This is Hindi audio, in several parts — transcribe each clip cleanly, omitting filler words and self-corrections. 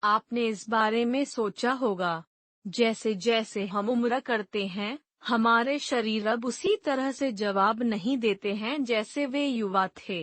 आपने इस बारे में सोचा होगा, जैसे जैसे हम उम्र करते हैं, हमारे शरीर अब उसी तरह से जवाब नहीं देते हैं जैसे वे युवा थे।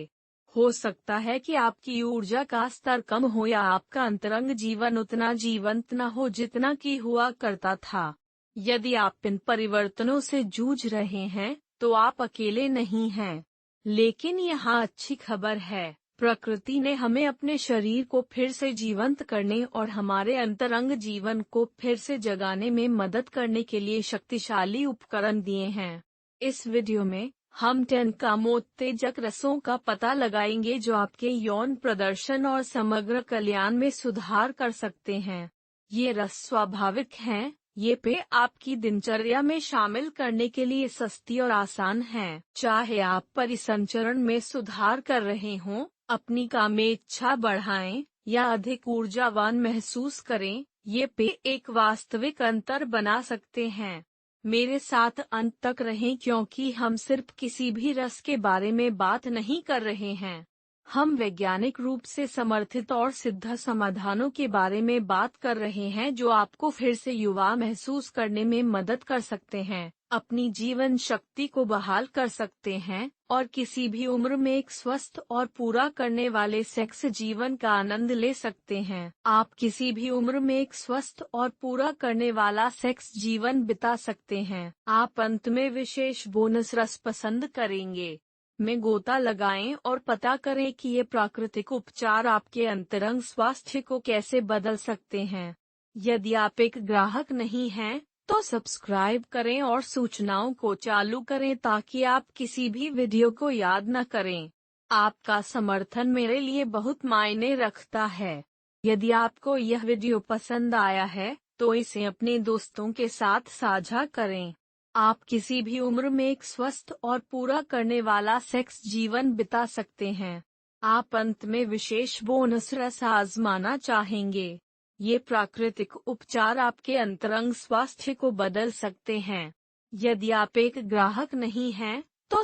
हो सकता है कि आपकी ऊर्जा का स्तर कम हो या आपका अंतरंग जीवन उतना जीवंत न हो जितना कि हुआ करता था। यदि आप इन परिवर्तनों से जूझ रहे हैं, तो आप अकेले नहीं हैं। लेकिन यहाँ अच्छी खबर है, प्रकृति ने हमें अपने शरीर को फिर से जीवंत करने और हमारे अंतरंग जीवन को फिर से जगाने में मदद करने के लिए शक्तिशाली उपकरण दिए हैं। इस वीडियो में हम 10 कामोत्तेजक रसों का पता लगाएंगे जो आपके यौन प्रदर्शन और समग्र कल्याण में सुधार कर सकते हैं। ये रस स्वाभाविक हैं, ये पेय आपकी दिनचर्या में शामिल करने के लिए सस्ती और आसान हैं। चाहे आप परिसंचरण में सुधार कर रहे हों, अपनी कामेच्छा बढ़ाएं या अधिक ऊर्जावान महसूस करें, ये पेय एक वास्तविक अंतर बना सकते हैं। मेरे साथ अंत तक रहें क्योंकि हम सिर्फ किसी भी रस के बारे में बात नहीं कर रहे हैं। हम वैज्ञानिक रूप से समर्थित और सिद्ध समाधानों के बारे में बात कर रहे हैं जो आपको फिर से युवा महसूस करने में मदद कर सकते हैं, अपनी जीवन शक्ति को बहाल कर सकते हैं और किसी भी उम्र में एक स्वस्थ और पूरा करने वाले सेक्स जीवन का आनंद ले सकते हैं। आप किसी भी उम्र में एक स्वस्थ और पूरा करने वाला सेक्स जीवन बिता सकते हैं। आप अंत में विशेष बोनस रस पसंद करेंगे में गोता लगाएं और पता करें कि ये प्राकृतिक उपचार आपके अंतरंग स्वास्थ्य को कैसे बदल सकते हैं। यदि आप एक ग्राहक नहीं हैं, तो सब्सक्राइब करें और सूचनाओं को चालू करें ताकि आप किसी भी वीडियो को याद न करें। आपका समर्थन मेरे लिए बहुत मायने रखता है। यदि आपको यह वीडियो पसंद आया है, तो इसे अपने दोस्तों के साथ साझा करें। आप किसी भी उम्र में एक स्वस्थ और पूरा करने वाला सेक्स जीवन बिता सकते हैं। आप अंत में विशेष बोनस रस आजमाना चाहेंगे। ये प्राकृतिक उपचार आपके अंतरंग स्वास्थ्य को बदल सकते हैं। यदि आप एक ग्राहक नहीं हैं, तो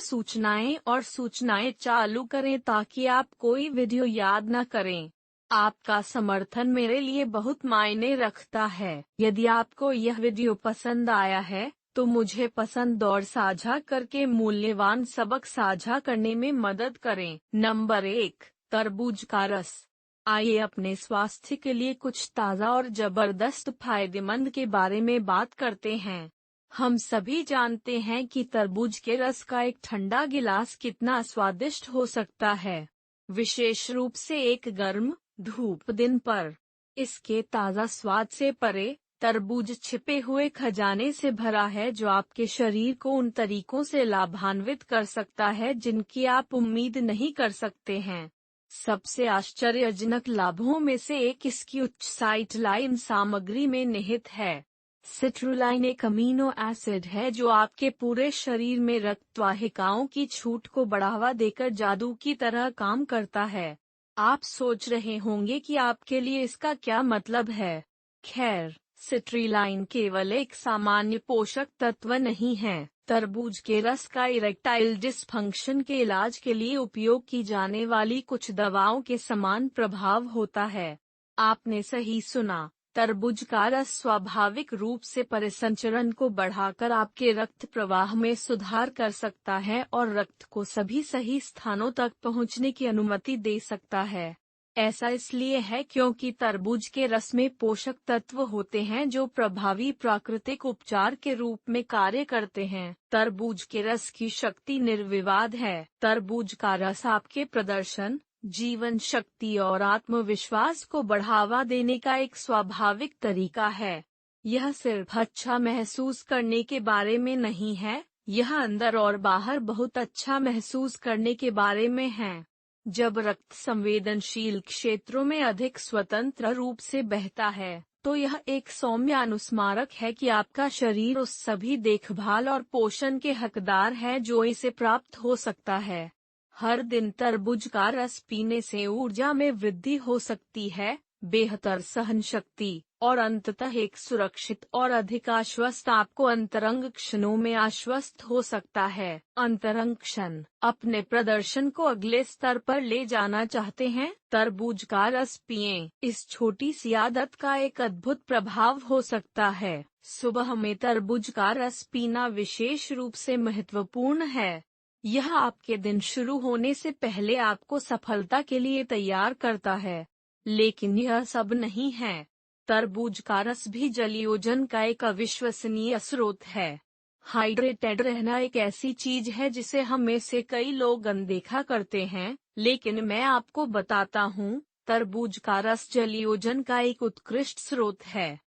सूचनाएं चालू करें ताकि आप कोई वीडियो याद न करें। आपका समर्थन मेरे लिए बहुत मायने रखता है। यदि आपको यह वीडियो पसंद आया है, तो मुझे पसंद और साझा करके मूल्यवान सबक साझा करने में मदद करें। नंबर 1, तरबूज का रस। आइए अपने स्वास्थ्य के लिए कुछ ताज़ा और जबरदस्त फायदेमंद के बारे में बात करते हैं। हम सभी जानते हैं कि तरबूज के रस का एक ठंडा गिलास कितना स्वादिष्ट हो सकता है, विशेष रूप से एक गर्म, धूप दिन पर। इसके ताज़ा स्वाद से परे, तरबूज छिपे हुए खजाने से भरा है जो आपके शरीर को उन तरीकों से लाभान्वित कर सकता है जिनकी आप उम्मीद नहीं कर सकते हैं। सबसे आश्चर्यजनक लाभों में से एक इसकी उच्च साइटोलाइन सामग्री में निहित है। सिट्रुलाइन एक अमीनो एसिड है जो आपके पूरे शरीर में रक्तवाहिकाओं की छूट को बढ़ावा देकर जादू की तरह काम करता है। आप सोच रहे होंगे कि आपके लिए इसका क्या मतलब है। खैर, सिट्रुलाइन केवल एक सामान्य पोषक तत्व नहीं है। तरबूज के रस का इरेक्टाइल डिसफंक्शन के इलाज के लिए उपयोग की जाने वाली कुछ दवाओं के समान प्रभाव होता है। आपने सही सुना, तरबूज का रस स्वाभाविक रूप से परिसंचरण को बढ़ाकर आपके रक्त प्रवाह में सुधार कर सकता है और रक्त को सभी सही स्थानों तक पहुंचने की अनुमति दे सकता है। ऐसा इसलिए है क्योंकि तरबूज के रस में पोषक तत्व होते हैं जो प्रभावी प्राकृतिक उपचार के रूप में कार्य करते हैं। तरबूज के रस की शक्ति निर्विवाद है। तरबूज का रस आपके प्रदर्शन, जीवन शक्ति और आत्मविश्वास को बढ़ावा देने का एक स्वाभाविक तरीका है। यह सिर्फ अच्छा महसूस करने के बारे में नहीं है, यह अंदर और बाहर बहुत अच्छा महसूस करने के बारे में है। जब रक्त संवेदनशील क्षेत्रों में अधिक स्वतंत्र रूप से बहता है, तो यह एक सौम्य अनुस्मारक है कि आपका शरीर उस सभी देखभाल और पोषण के हकदार है जो इसे प्राप्त हो सकता है। हर दिन तरबूज का रस पीने से ऊर्जा में वृद्धि हो सकती है, बेहतर सहन शक्ति और अंततः एक सुरक्षित और अधिक आश्वस्त आपको अंतरंग क्षणों में आश्वस्त हो सकता है। अंतरंग क्षण अपने प्रदर्शन को अगले स्तर पर ले जाना चाहते हैं? तरबूज का रस पिएं। इस छोटी सी आदत का एक अद्भुत प्रभाव हो सकता है। सुबह में तरबूज का रस पीना विशेष रूप से महत्वपूर्ण है। यह आपके दिन शुरू होने से पहले आपको सफलता के लिए तैयार करता है। लेकिन यह सब नहीं है। तरबूज का रस भी जलयोजन का एक अविश्वसनीय स्रोत है। हाइड्रेटेड रहना एक ऐसी चीज है जिसे हम में से कई लोग अनदेखा करते हैं, लेकिन मैं आपको बताता हूँ, तरबूज का रस जलयोजन का एक उत्कृष्ट स्रोत है।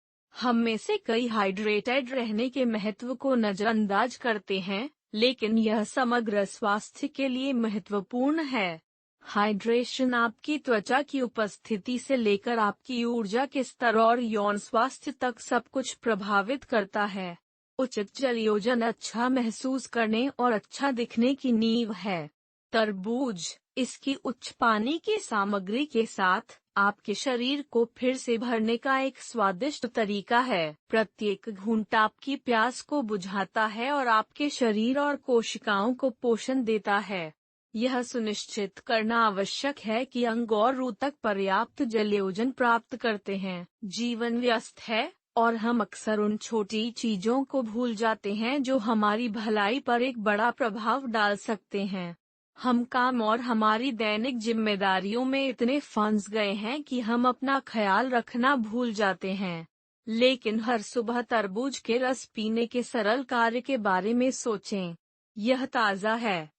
हम में से कई हाइड्रेटेड रहने के महत्व को नजरअंदाज करते हैं, लेकिन यह समग्र स्वास्थ्य के लिए महत्वपूर्ण है। हाइड्रेशन आपकी त्वचा की उपस्थिति से लेकर आपकी ऊर्जा के स्तर और यौन स्वास्थ्य तक सब कुछ प्रभावित करता है। उचित जलयोजन अच्छा महसूस करने और अच्छा दिखने की नींव है। तरबूज इसकी उच्च पानी की सामग्री के साथ आपके शरीर को फिर से भरने का एक स्वादिष्ट तरीका है। प्रत्येक घूंट आपकी प्यास को बुझाता है और आपके शरीर और कोशिकाओं को पोषण देता है। यह सुनिश्चित करना आवश्यक है कि अंग और ऊतक पर्याप्त जलयोजन प्राप्त करते हैं। जीवन व्यस्त है और हम अक्सर उन छोटी चीजों को भूल जाते हैं जो हमारी भलाई पर एक बड़ा प्रभाव डाल सकते हैं। हम काम और हमारी दैनिक जिम्मेदारियों में इतने फंस गए हैं कि हम अपना ख्याल रखना भूल जाते हैं। लेकिन हर सुबह तरबूज के रस पीने के सरल कार्य के बारे में सोचें। यह ताज़ा है,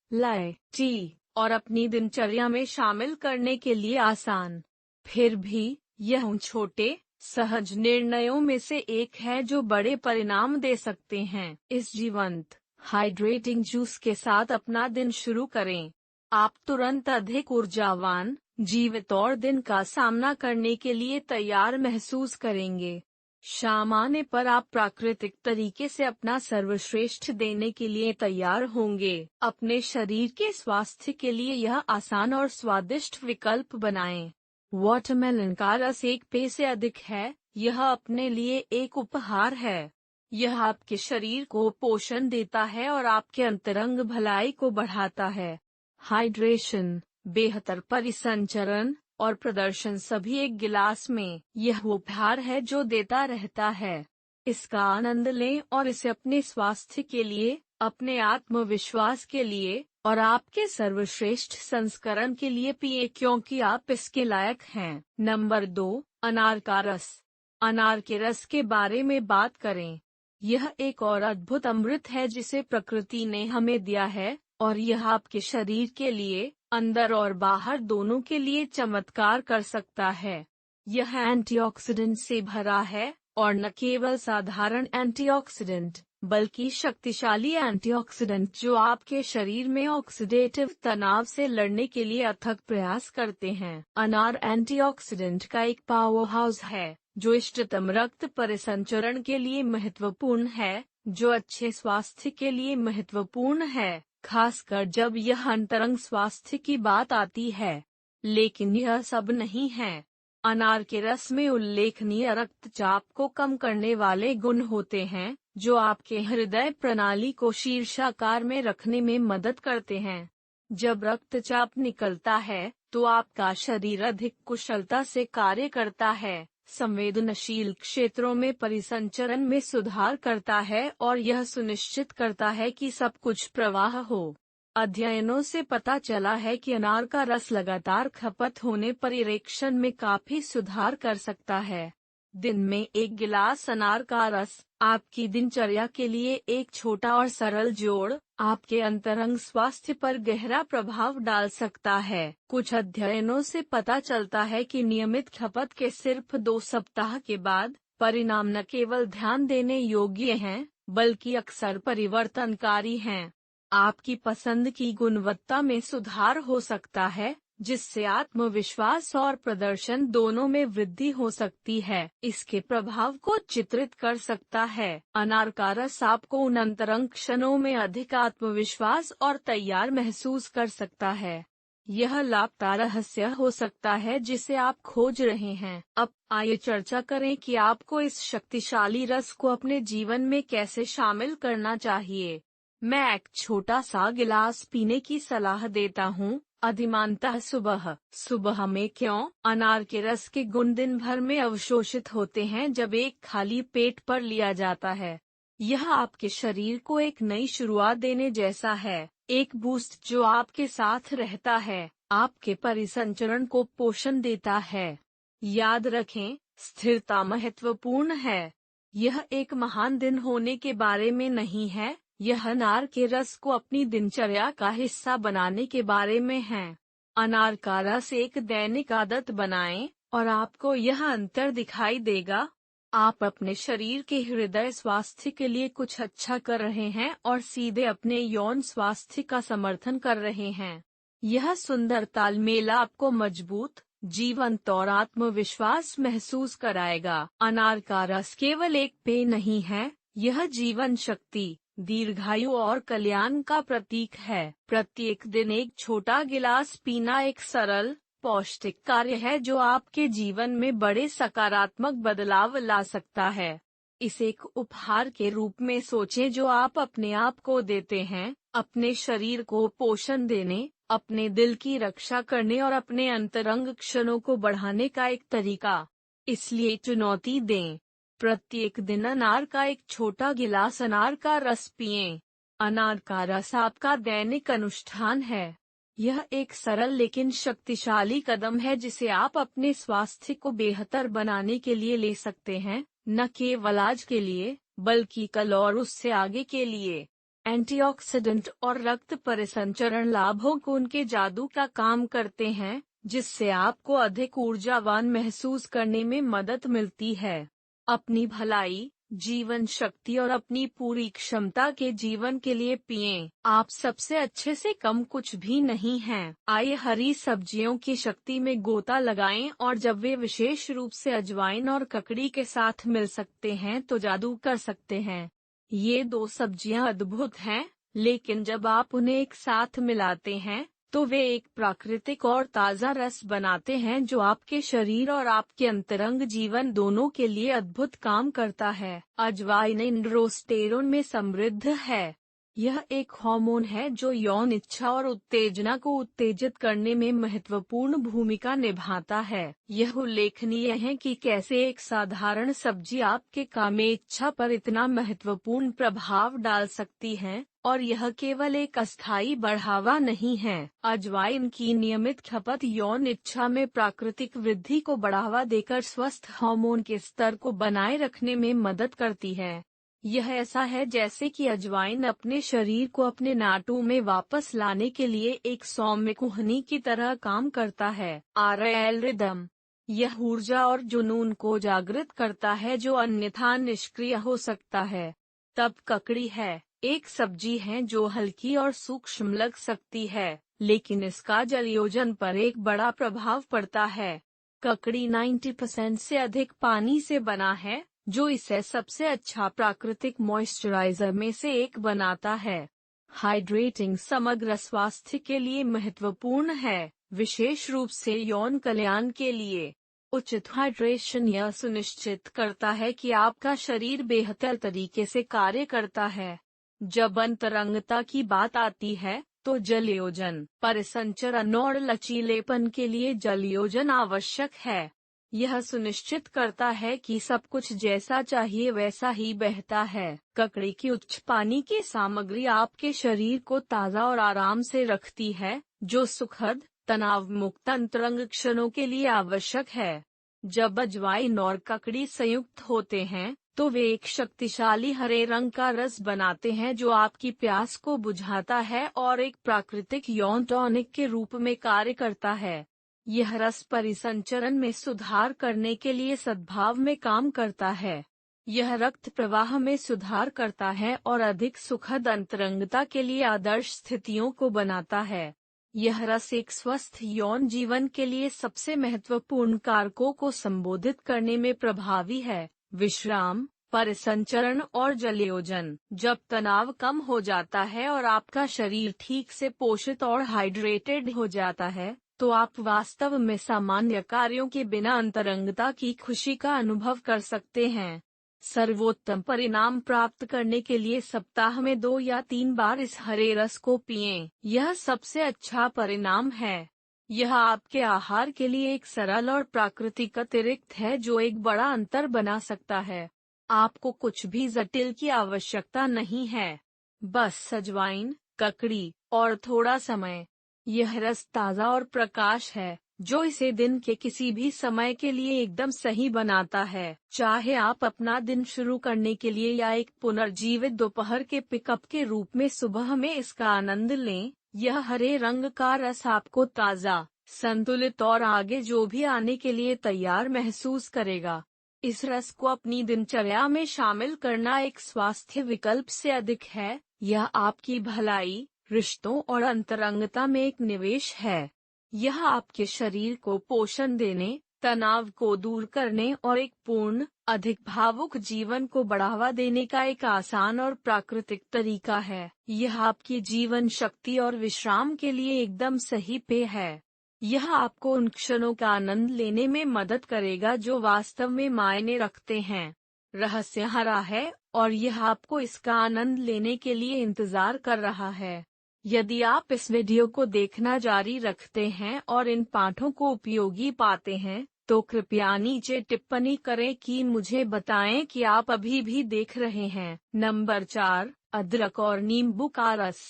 टी और अपनी दिनचर्या में शामिल करने के लिए आसान। फिर भी यह उन छोटे सहज निर्णयों में से एक है जो बड़े परिणाम दे सकते हैं। इस जीवंत हाइड्रेटिंग जूस के साथ अपना दिन शुरू करें। आप तुरंत अधिक ऊर्जावान, जीवित और दिन का सामना करने के लिए तैयार महसूस करेंगे। शाम आने पर आप प्राकृतिक तरीके से अपना सर्वश्रेष्ठ देने के लिए तैयार होंगे। अपने शरीर के स्वास्थ्य के लिए यह आसान और स्वादिष्ट विकल्प बनाएं। वाटरमेलन का रस एक पेय से अधिक है, यह अपने लिए एक उपहार है। यह आपके शरीर को पोषण देता है और आपके अंतरंग भलाई को बढ़ाता है। हाइड्रेशन, बेहतर परिसंचरण और प्रदर्शन सभी एक गिलास में। यह उपहार है जो देता रहता है। इसका आनंद लें और इसे अपने स्वास्थ्य के लिए, अपने आत्मविश्वास के लिए और आपके सर्वश्रेष्ठ संस्करण के लिए पिए क्योंकि आप इसके लायक हैं। नंबर 2, अनार का रस। अनार के रस के बारे में बात करें। यह एक और अद्भुत अमृत है जिसे प्रकृति ने हमें दिया है और यह आपके शरीर के लिए, अंदर और बाहर दोनों के लिए चमत्कार कर सकता है। यह एंटीऑक्सीडेंट से भरा है और न केवल साधारण एंटीऑक्सीडेंट, बल्कि शक्तिशाली एंटीऑक्सीडेंट जो आपके शरीर में ऑक्सीडेटिव तनाव से लड़ने के लिए अथक प्रयास करते हैं। अनार एंटीऑक्सीडेंट का एक पावर हाउस है जो इष्टतम रक्त परिसंचरण के लिए महत्वपूर्ण है, जो अच्छे स्वास्थ्य के लिए महत्वपूर्ण है, खासकर जब यह अंतरंग स्वास्थ्य की बात आती है। लेकिन यह सब नहीं है। अनार के रस में उल्लेखनीय रक्तचाप को कम करने वाले गुण होते हैं, जो आपके हृदय प्रणाली को शीर्षाकार में रखने में मदद करते हैं। जब रक्तचाप निकलता है, तो आपका शरीर अधिक कुशलता से कार्य करता है, संवेदनशील क्षेत्रों में परिसंचरण में सुधार करता है और यह सुनिश्चित करता है कि सब कुछ प्रवाह हो। अध्ययनों से पता चला है कि अनार का रस लगातार खपत होने पर इरेक्शन में काफी सुधार कर सकता है। दिन में एक गिलास अनार का रस आपकी दिनचर्या के लिए एक छोटा और सरल जोड़ आपके अंतरंग स्वास्थ्य पर गहरा प्रभाव डाल सकता है। कुछ अध्ययनों से पता चलता है कि नियमित खपत के सिर्फ 2 सप्ताह के बाद परिणाम न केवल ध्यान देने योग्य हैं, बल्कि अक्सर परिवर्तनकारी हैं। आपकी पसंद की गुणवत्ता में सुधार हो सकता है, जिससे आत्मविश्वास और प्रदर्शन दोनों में वृद्धि हो सकती है। इसके प्रभाव को चित्रित कर सकता है। अनार का रस आपको उन अंतरंग क्षणों में अधिक आत्मविश्वास और तैयार महसूस कर सकता है। यह लापता रहस्य हो सकता है जिसे आप खोज रहे हैं। अब आइए चर्चा करें कि आपको इस शक्तिशाली रस को अपने जीवन में कैसे शामिल करना चाहिए। मैं एक छोटा सा गिलास पीने की सलाह देता हूँ, अधिमानतः सुबह। सुबह में क्यों? अनार के रस के गुण दिन भर में अवशोषित होते हैं जब एक खाली पेट पर लिया जाता है। यह आपके शरीर को एक नई शुरुआत देने जैसा है, एक बूस्ट जो आपके साथ रहता है, आपके परिसंचरण को पोषण देता है। याद रखें, स्थिरता महत्वपूर्ण है। यह एक महान दिन होने के बारे में नहीं है, यह अनार के रस को अपनी दिनचर्या का हिस्सा बनाने के बारे में है। अनार का रस एक दैनिक आदत बनाएं, और आपको यह अंतर दिखाई देगा। आप अपने शरीर के हृदय स्वास्थ्य के लिए कुछ अच्छा कर रहे हैं और सीधे अपने यौन स्वास्थ्य का समर्थन कर रहे हैं। यह सुंदर तालमेल आपको मजबूत, जीवंत और आत्मविश्वास महसूस कराएगा। अनार का रस केवल एक पेय नहीं है, यह जीवन शक्ति, दीर्घायु और कल्याण का प्रतीक है। प्रत्येक दिन एक छोटा गिलास पीना एक सरल, पौष्टिक कार्य है जो आपके जीवन में बड़े सकारात्मक बदलाव ला सकता है। इसे एक उपहार के रूप में सोचें जो आप अपने आप को देते हैं, अपने शरीर को पोषण देने, अपने दिल की रक्षा करने और अपने अंतरंग क्षणों को बढ़ाने का एक तरीका। इसलिए चुनौती दें। प्रत्येक दिन अनार का एक छोटा गिलास अनार का रस पिएं। अनार का रस आपका दैनिक अनुष्ठान है। यह एक सरल लेकिन शक्तिशाली कदम है जिसे आप अपने स्वास्थ्य को बेहतर बनाने के लिए ले सकते हैं, न केवल आज के लिए, बल्कि कल और उससे आगे के लिए। एंटीऑक्सीडेंट और रक्त परिसंचरण लाभों को उनके जादू का काम करते हैं, जिससे आपको अधिक ऊर्जावान महसूस करने में मदद मिलती है। अपनी भलाई, जीवन शक्ति और अपनी पूरी क्षमता के जीवन के लिए पिएं। आप सबसे अच्छे से कम कुछ भी नहीं हैं। आइए हरी सब्जियों की शक्ति में गोता लगाएं और जब वे विशेष रूप से अजवाइन और ककड़ी के साथ मिल सकते हैं तो जादू कर सकते हैं। ये दो सब्जियां अद्भुत हैं, लेकिन जब आप उन्हें एक साथ मिलाते हैं तो वे एक प्राकृतिक और ताज़ा रस बनाते हैं जो आपके शरीर और आपके अंतरंग जीवन दोनों के लिए अद्भुत काम करता है। अजवाइन इंडोस्टेरोन में समृद्ध है। यह एक हार्मोन है जो यौन इच्छा और उत्तेजना को उत्तेजित करने में महत्वपूर्ण भूमिका निभाता है। यह उल्लेखनीय है कि कैसे एक साधारण सब्जी आपके कामे इच्छा पर इतना महत्वपूर्ण प्रभाव डाल सकती है, और यह केवल एक अस्थायी बढ़ावा नहीं है। अजवाइन की नियमित खपत यौन इच्छा में प्राकृतिक वृद्धि को बढ़ावा देकर स्वस्थ हार्मोन के स्तर को बनाए रखने में मदद करती है। यह ऐसा है जैसे कि अजवाइन अपने शरीर को अपने नाटू में वापस लाने के लिए एक सौम्य कुहनी की तरह काम करता है। आरएल रिदम, यह ऊर्जा और जुनून को जागृत करता है जो अन्यथा निष्क्रिय हो सकता है। तब ककड़ी है, एक सब्जी है जो हल्की और सूक्ष्म लग सकती है, लेकिन इसका जलयोजन पर एक बड़ा प्रभाव पड़ता है। ककड़ी 90% से अधिक पानी से बना है, जो इसे सबसे अच्छा प्राकृतिक मॉइस्चराइजर में से एक बनाता है। हाइड्रेटिंग समग्र स्वास्थ्य के लिए महत्वपूर्ण है, विशेष रूप से यौन कल्याण के लिए। उचित हाइड्रेशन यह सुनिश्चित करता है कि आपका शरीर बेहतर तरीके से कार्य करता है। जब अंतरंगता की बात आती है, तो जलयोजन, परिसंचरण और लचीलेपन के लिए जलयोजन आवश्यक है। यह सुनिश्चित करता है कि सब कुछ जैसा चाहिए वैसा ही बहता है। ककड़ी की उच्च पानी की सामग्री आपके शरीर को ताज़ा और आराम से रखती है, जो सुखद, तनाव मुक्त अंतरंग क्षणों के लिए आवश्यक है। जब अजवाइन और ककड़ी संयुक्त होते हैं, तो वे एक शक्तिशाली हरे रंग का रस बनाते हैं जो आपकी प्यास को बुझाता है और एक प्राकृतिक यौन टॉनिक के रूप में कार्य करता है। यह रस परिसंचरण में सुधार करने के लिए सद्भाव में काम करता है। यह रक्त प्रवाह में सुधार करता है और अधिक सुखद अंतरंगता के लिए आदर्श स्थितियों को बनाता है। यह रस एक स्वस्थ यौन जीवन के लिए सबसे महत्वपूर्ण कारकों को संबोधित करने में प्रभावी है: विश्राम, परिसंचरण और जलयोजन। जब तनाव कम हो जाता है और आपका शरीर ठीक से पोषित और हाइड्रेटेड हो जाता है, तो आप वास्तव में सामान्य कार्यों के बिना अंतरंगता की खुशी का अनुभव कर सकते हैं। सर्वोत्तम परिणाम प्राप्त करने के लिए सप्ताह में 2 या 3 बार इस हरे रस को पिएं। यह सबसे अच्छा परिणाम है। यह आपके आहार के लिए एक सरल और प्राकृतिक अतिरिक्त है जो एक बड़ा अंतर बना सकता है। आपको कुछ भी जटिल की आवश्यकता नहीं है, बस अजवाइन, ककड़ी और थोड़ा समय। यह रस ताज़ा और प्रकाश है, जो इसे दिन के किसी भी समय के लिए एकदम सही बनाता है। चाहे आप अपना दिन शुरू करने के लिए या एक पुनर्जीवित दोपहर के पिकअप के रूप में सुबह में इसका आनंद लें, यह हरे रंग का रस आपको ताज़ा, संतुलित और आगे जो भी आने के लिए तैयार महसूस करेगा। इस रस को अपनी दिनचर्या में शामिल करना एक स्वास्थ्य विकल्प से अधिक है। यह आपकी भलाई, रिश्तों और अंतरंगता में एक निवेश है। यह आपके शरीर को पोषण देने, तनाव को दूर करने और एक पूर्ण, अधिक भावुक जीवन को बढ़ावा देने का एक आसान और प्राकृतिक तरीका है। यह आपकी जीवन शक्ति और विश्राम के लिए एकदम सही पेय है। यह आपको उन क्षणों का आनंद लेने में मदद करेगा जो वास्तव में मायने रखते हैं। रहस्य हरा है और यह आपको इसका आनंद लेने के लिए इंतजार कर रहा है। यदि आप इस वीडियो को देखना जारी रखते हैं और इन पाठों को उपयोगी पाते हैं, तो कृपया नीचे टिप्पणी करें कि मुझे बताएं कि आप अभी भी देख रहे हैं। नंबर 4, अदरक और नींबू का रस।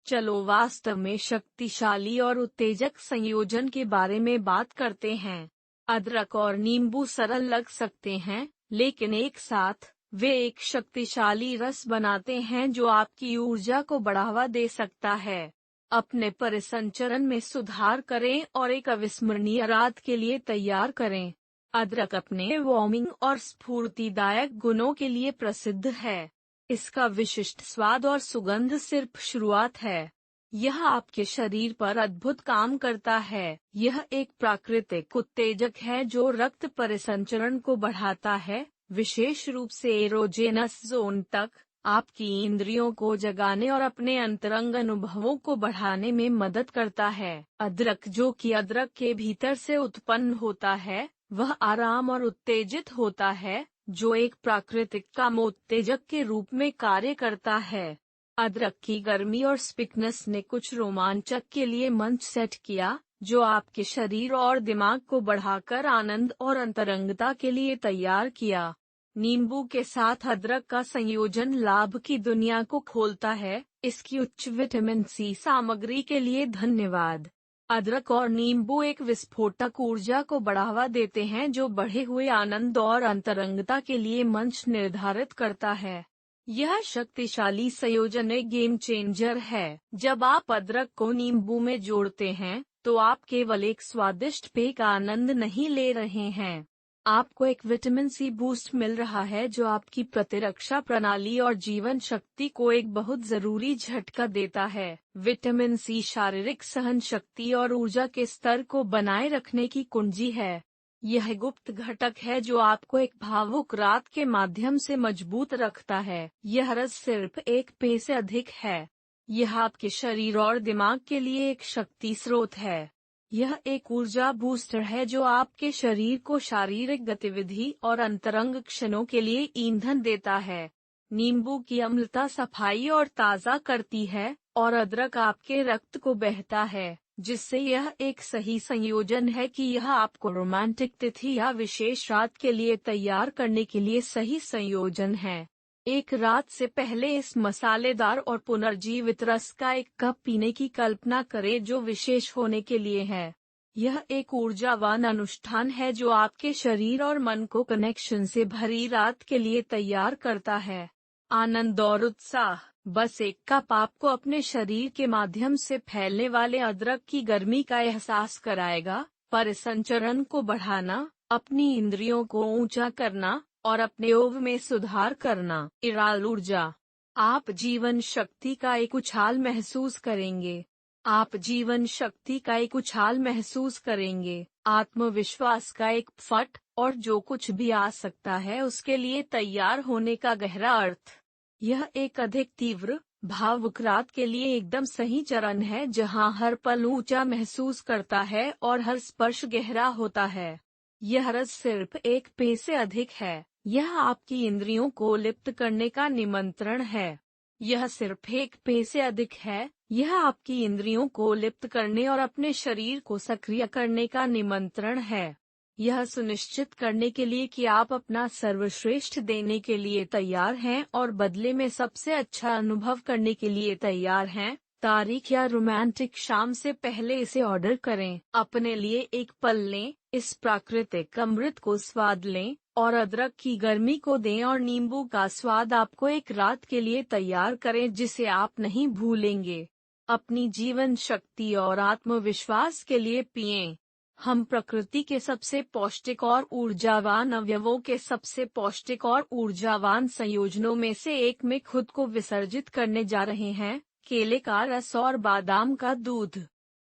चलो वास्तव में शक्तिशाली और उत्तेजक संयोजन के बारे में बात करते हैं। अदरक और नींबू सरल लग सकते हैं, लेकिन एक साथ वे एक शक्तिशाली रस बनाते हैं जो आपकी ऊर्जा को बढ़ावा दे सकता है। अपने परिसंचरण में सुधार करें और एक अविस्मरणीय रात के लिए तैयार करें। अदरक अपने वार्मिंग और स्फूर्तिदायक गुणों के लिए प्रसिद्ध है। इसका विशिष्ट स्वाद और सुगंध सिर्फ शुरुआत है। यह आपके शरीर पर अद्भुत काम करता है। यह एक प्राकृतिक उत्तेजक है जो रक्त परिसंचरण को बढ़ाता है, विशेष रूप से एरोजेनस जोन तक, आपकी इंद्रियों को जगाने और अपने अंतरंग अनुभवों को बढ़ाने में मदद करता है। अदरक जो कि अदरक के भीतर से उत्पन्न होता है, वह आराम और उत्तेजित होता है, जो एक प्राकृतिक कामोत्तेजक के रूप में कार्य करता है। अदरक की गर्मी और स्पिकनेस ने कुछ रोमांचक के लिए मंच सेट किया, जो आपके शरीर और दिमाग को बढ़ाकर आनंद और अंतरंगता के लिए तैयार किया। नींबू के साथ अदरक का संयोजन लाभ की दुनिया को खोलता है। इसकी उच्च विटामिन सी सामग्री के लिए धन्यवाद। अदरक और नींबू एक विस्फोटक ऊर्जा को बढ़ावा देते हैं जो बढ़े हुए आनंद और अंतरंगता के लिए मंच निर्धारित करता है। यह शक्तिशाली संयोजन एक गेम चेंजर है। जब आप अदरक को नींबू में जोड़ते हैं, तो आप केवल एक स्वादिष्ट पेय का आनंद नहीं ले रहे हैं। आपको एक विटामिन सी बूस्ट मिल रहा है जो आपकी प्रतिरक्षा प्रणाली और जीवन शक्ति को एक बहुत जरूरी झटका देता है। विटामिन सी शारीरिक सहन शक्ति और ऊर्जा के स्तर को बनाए रखने की कुंजी है। यह गुप्त घटक है जो आपको एक भावुक रात के माध्यम से मजबूत रखता है। यह रस सिर्फ एक पेय से अधिक है। यह आपके शरीर और दिमाग के लिए एक शक्ति स्रोत है। यह एक ऊर्जा बूस्टर है जो आपके शरीर को शारीरिक गतिविधि और अंतरंग क्षणों के लिए ईंधन देता है। नींबू की अम्लता सफाई और ताज़ा करती है, और अदरक आपके रक्त को बहता है, जिससे यह एक सही संयोजन है कि यह आपको रोमांटिक तिथि या विशेष रात के लिए तैयार करने के लिए सही संयोजन है। एक रात से पहले इस मसालेदार और पुनर्जीवित रस का एक कप पीने की कल्पना करें जो विशेष होने के लिए है। यह एक ऊर्जावान अनुष्ठान है जो आपके शरीर और मन को कनेक्शन से भरी रात के लिए तैयार करता है। आनंद और उत्साह। बस एक कप आपको अपने शरीर के माध्यम से फैलने वाले अदरक की गर्मी का एहसास कराएगा। परिसंचरण को बढ़ाना, अपनी इंद्रियों को ऊंचा करना और अपने ओव में सुधार करना। इराल ऊर्जा। आप जीवन शक्ति का एक उछाल महसूस करेंगे। आप जीवन शक्ति का एक उछाल महसूस करेंगे। आत्मविश्वास का एक फट और जो कुछ भी आ सकता है उसके लिए तैयार होने का गहरा अर्थ। यह एक अधिक तीव्र भावुक रात के लिए एकदम सही चरण है जहां हर पल ऊंचा महसूस करता है और हर स्पर्श गहरा होता है। यह रस सिर्फ एक पे से अधिक है। यह आपकी इंद्रियों को लिप्त करने का निमंत्रण है। यह सिर्फ एक पे से अधिक है। यह आपकी इंद्रियों को लिप्त करने और अपने शरीर को सक्रिय करने का निमंत्रण है। यह सुनिश्चित करने के लिए कि आप अपना सर्वश्रेष्ठ देने के लिए तैयार हैं और बदले में सबसे अच्छा अनुभव करने के लिए तैयार हैं। तारीख या रोमांटिक शाम से पहले इसे ऑर्डर करें। अपने लिए एक पल लें, इस प्राकृतिक अमृत को स्वाद लें और अदरक की गर्मी को दें और नींबू का स्वाद आपको एक रात के लिए तैयार करें जिसे आप नहीं भूलेंगे। अपनी जीवन शक्ति और आत्मविश्वास के लिए पिएं। हम प्रकृति के सबसे पौष्टिक और ऊर्जावान अवयवों के सबसे पौष्टिक और ऊर्जावान संयोजनों में से एक में खुद को विसर्जित करने जा रहे हैं। केले का रस और बादाम का दूध।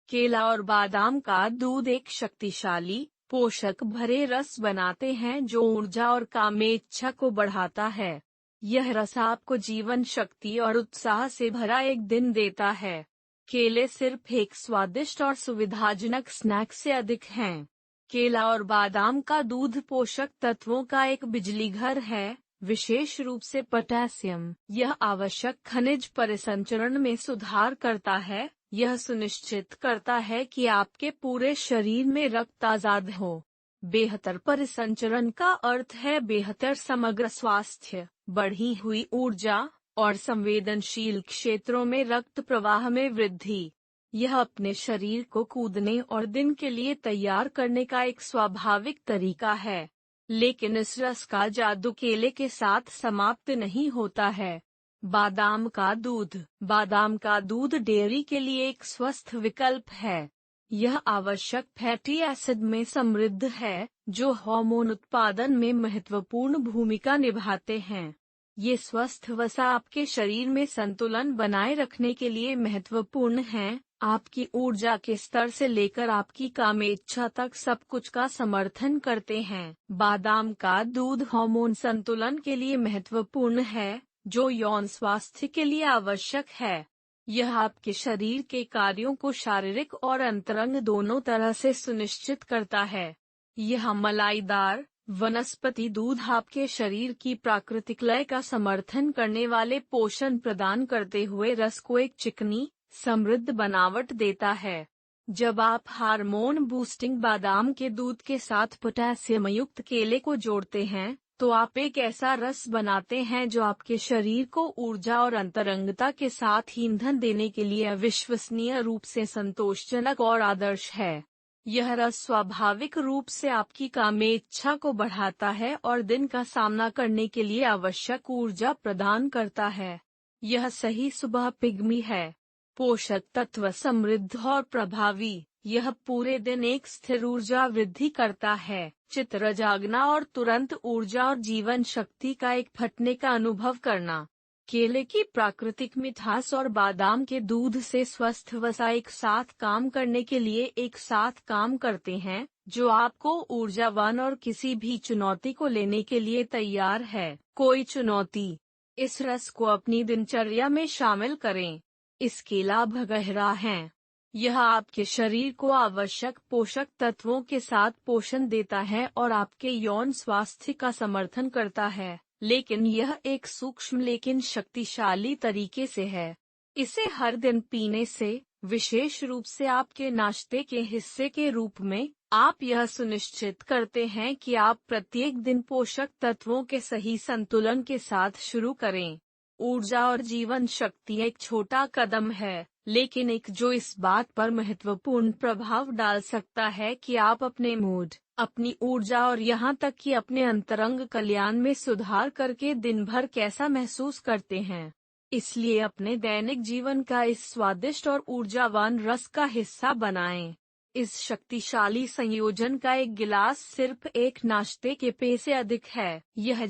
केला और बादाम का दूध एक शक्तिशाली पोषक भरे रस बनाते हैं जो ऊर्जा और कामेच्छा को बढ़ाता है। यह रस आपको जीवन शक्ति और उत्साह से भरा एक दिन देता है। केले सिर्फ एक स्वादिष्ट और सुविधाजनक स्नैक से अधिक हैं। केला और बादाम का दूध पोषक तत्वों का एक बिजली घर है, विशेष रूप से पोटेशियम। यह आवश्यक खनिज परिसंचरण में सुधार करता है। यह सुनिश्चित करता है कि आपके पूरे शरीर में रक्त आजाद हो। बेहतर परिसंचरण का अर्थ है बेहतर समग्र स्वास्थ्य, बढ़ी हुई ऊर्जा और संवेदनशील क्षेत्रों में रक्त प्रवाह में वृद्धि। यह अपने शरीर को कूदने और दिन के लिए तैयार करने का एक स्वाभाविक तरीका है। लेकिन इस रस का जादू केले के साथ समाप्त नहीं होता है। बादाम का दूध। बादाम का दूध डेयरी के लिए एक स्वस्थ विकल्प है। यह आवश्यक फैटी एसिड में समृद्ध है, जो हार्मोन उत्पादन में महत्वपूर्ण भूमिका निभाते हैं। ये स्वस्थ वसा आपके शरीर में संतुलन बनाए रखने के लिए महत्वपूर्ण हैं, आपकी ऊर्जा के स्तर से लेकर आपकी कामेच्छा तक सब कुछ का समर्थन करते हैं। बादाम का दूध हार्मोन संतुलन के लिए महत्वपूर्ण है, जो यौन स्वास्थ्य के लिए आवश्यक है। यह आपके शरीर के कार्यों को शारीरिक और अंतरंग दोनों तरह से सुनिश्चित करता है। यह मलाईदार वनस्पति दूध आपके शरीर की प्राकृतिक लय का समर्थन करने वाले पोषण प्रदान करते हुए रस को एक चिकनी, समृद्ध बनावट देता है। जब आप हार्मोन बूस्टिंग बादाम के दूध के साथ पोटेशियम युक्त केले को जोड़ते हैं, तो आप एक ऐसा रस बनाते हैं जो आपके शरीर को ऊर्जा और अंतरंगता के साथ ईंधन देने के लिए अविश्वसनीय रूप से संतोषजनक और आदर्श है। यह रस स्वाभाविक रूप से आपकी कामेच्छा को बढ़ाता है और दिन का सामना करने के लिए आवश्यक ऊर्जा प्रदान करता है। यह सही सुबह पिग्मी है, पोषक तत्व समृद्ध और प्रभावी। यह पूरे दिन एक स्थिर ऊर्जा वृद्धि करता है, चित्र जागना और तुरंत ऊर्जा और जीवन शक्ति का एक फटने का अनुभव करना। केले की प्राकृतिक मिठास और बादाम के दूध से स्वस्थ वसा एक साथ काम करने के लिए एक साथ काम करते हैं, जो आपको ऊर्जावान और किसी भी चुनौती को लेने के लिए तैयार है। कोई चुनौती। इस रस को अपनी दिनचर्या में शामिल करें। इसके लाभ गहरा हैं। यह आपके शरीर को आवश्यक पोषक तत्वों के साथ पोषण देता है और आपके यौन स्वास्थ्य का समर्थन करता है, लेकिन यह एक सूक्ष्म लेकिन शक्तिशाली तरीके से है। इसे हर दिन पीने से, विशेष रूप से आपके नाश्ते के हिस्से के रूप में, आप यह सुनिश्चित करते हैं कि आप प्रत्येक दिन पोषक तत्वों के सही संतुलन के साथ शुरू करें। ऊर्जा और जीवन शक्ति एक छोटा कदम है, लेकिन एक जो इस बात पर महत्वपूर्ण प्रभाव डाल सकता है कि आप अपने मूड, अपनी ऊर्जा और यहाँ तक कि अपने अंतरंग कल्याण में सुधार करके दिन भर कैसा महसूस करते हैं। इसलिए अपने दैनिक जीवन का इस स्वादिष्ट और ऊर्जावान रस का हिस्सा बनाएं। इस शक्तिशाली संयोजन का एक गिलास सिर्फ एक नाश्ते के पेय से अधिक है। यह